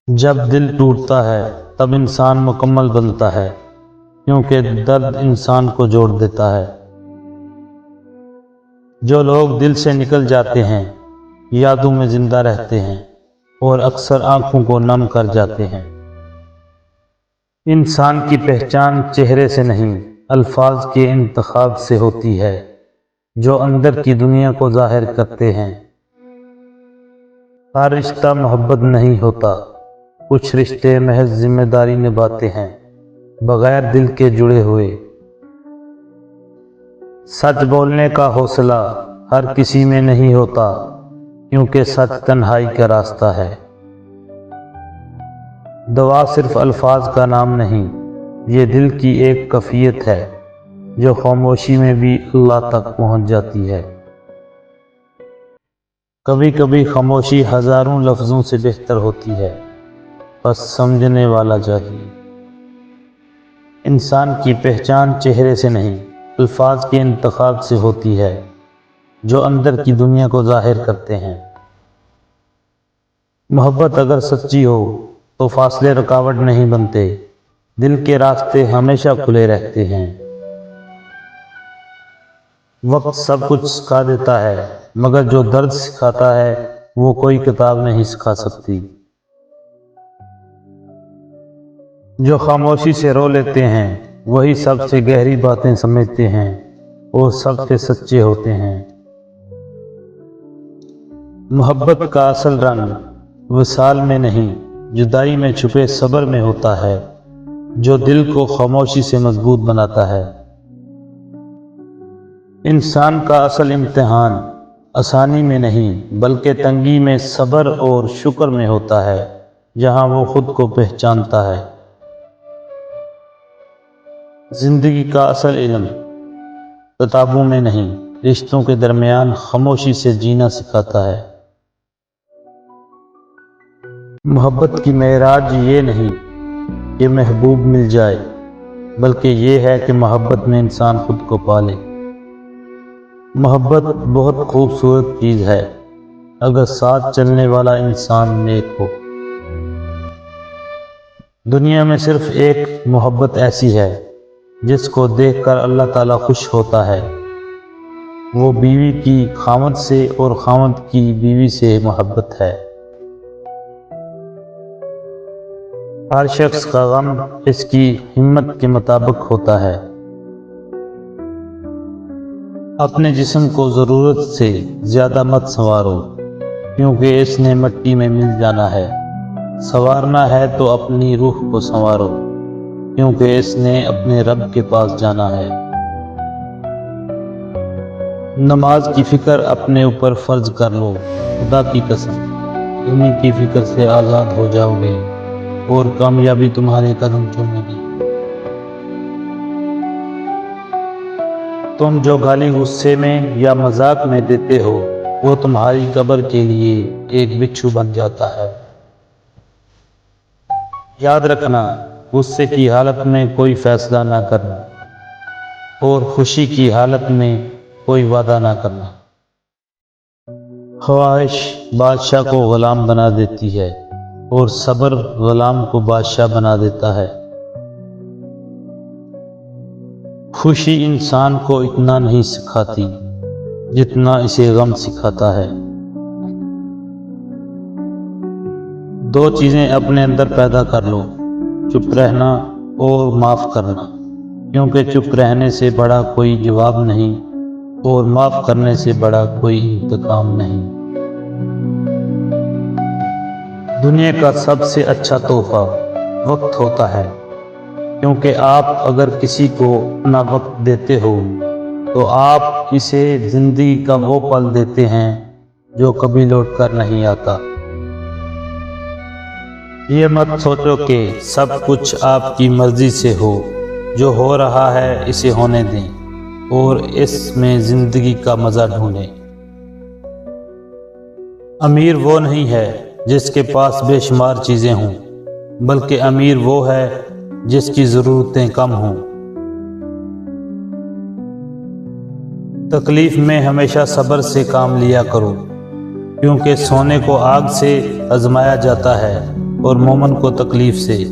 جب دل ٹوٹتا ہے تب انسان مکمل بنتا ہے، کیونکہ درد انسان کو جوڑ دیتا ہے۔ جو لوگ دل سے نکل جاتے ہیں یادوں میں زندہ رہتے ہیں اور اکثر آنکھوں کو نم کر جاتے ہیں۔ انسان کی پہچان چہرے سے نہیں، الفاظ کے انتخاب سے ہوتی ہے، جو اندر کی دنیا کو ظاہر کرتے ہیں۔ ہر رشتہ محبت نہیں ہوتا، کچھ رشتے محض ذمہ داری نبھاتے ہیں، بغیر دل کے جڑے ہوئے۔ سچ بولنے کا حوصلہ ہر کسی میں نہیں ہوتا، کیونکہ سچ تنہائی کا راستہ ہے۔ دعا صرف الفاظ کا نام نہیں، یہ دل کی ایک کیفیت ہے جو خاموشی میں بھی اللہ تک پہنچ جاتی ہے۔ کبھی کبھی خاموشی ہزاروں لفظوں سے بہتر ہوتی ہے، بس سمجھنے والا چاہیے۔ انسان کی پہچان چہرے سے نہیں، الفاظ کے انتخاب سے ہوتی ہے، جو اندر کی دنیا کو ظاہر کرتے ہیں۔ محبت اگر سچی ہو تو فاصلے رکاوٹ نہیں بنتے، دل کے راستے ہمیشہ کھلے رہتے ہیں۔ وقت سب کچھ سکھا دیتا ہے، مگر جو درد سکھاتا ہے وہ کوئی کتاب نہیں سکھا سکتی۔ جو خاموشی سے رو لیتے ہیں وہی سب سے گہری باتیں سمجھتے ہیں اور سب سے سچے ہوتے ہیں۔ محبت کا اصل رنگ وصال میں نہیں، جدائی میں چھپے صبر میں ہوتا ہے، جو دل کو خاموشی سے مضبوط بناتا ہے۔ انسان کا اصل امتحان آسانی میں نہیں بلکہ تنگی میں، صبر اور شکر میں ہوتا ہے، جہاں وہ خود کو پہچانتا ہے۔ زندگی کا اصل علم کتابوں میں نہیں، رشتوں کے درمیان خاموشی سے جینا سکھاتا ہے۔ محبت کی معراج یہ نہیں کہ محبوب مل جائے، بلکہ یہ ہے کہ محبت میں انسان خود کو پالے۔ محبت بہت خوبصورت چیز ہے اگر ساتھ چلنے والا انسان نیک ہو۔ دنیا میں صرف ایک محبت ایسی ہے جس کو دیکھ کر اللہ تعالیٰ خوش ہوتا ہے، وہ بیوی کی خاوند سے اور خاوند کی بیوی سے محبت ہے۔ ہر شخص کا غم اس کی ہمت کے مطابق ہوتا ہے۔ اپنے جسم کو ضرورت سے زیادہ مت سنوارو، کیونکہ اس نے مٹی میں مل جانا ہے۔ سنوارنا ہے تو اپنی روح کو سنوارو، کیونکہ اس نے اپنے رب کے پاس جانا ہے۔ نماز کی فکر اپنے اوپر فرض کر لو، خدا کی قسم دنیا کی فکر سے آزاد ہو جاؤ گے اور کامیابی تمہارے قدم چومے گی۔ تم جو گالی غصے میں یا مذاق میں دیتے ہو وہ تمہاری قبر کے لیے ایک بچھو بن جاتا ہے۔ یاد رکھنا، غصے کی حالت میں کوئی فیصلہ نہ کرنا اور خوشی کی حالت میں کوئی وعدہ نہ کرنا۔ خواہش بادشاہ کو غلام بنا دیتی ہے اور صبر غلام کو بادشاہ بنا دیتا ہے۔ خوشی انسان کو اتنا نہیں سکھاتی جتنا اسے غم سکھاتا ہے۔ دو چیزیں اپنے اندر پیدا کر لو، چپ رہنا اور معاف کرنا، کیونکہ چپ رہنے سے بڑا کوئی جواب نہیں اور معاف کرنے سے بڑا کوئی انتقام نہیں۔ دنیا کا سب سے اچھا تحفہ وقت ہوتا ہے، کیونکہ آپ اگر کسی کو اپنا وقت دیتے ہو تو آپ اسے زندگی کا وہ پل دیتے ہیں جو کبھی لوٹ کر نہیں آتا۔ یہ مت سوچو کہ سب کچھ آپ کی مرضی سے ہو، جو ہو رہا ہے اسے ہونے دیں اور اس میں زندگی کا مزہ ڈھونڈیں۔ امیر وہ نہیں ہے جس کے پاس بے شمار چیزیں ہوں، بلکہ امیر وہ ہے جس کی ضرورتیں کم ہوں۔ تکلیف میں ہمیشہ صبر سے کام لیا کرو، کیونکہ سونے کو آگ سے آزمایا جاتا ہے اور مومن کو تکلیف سے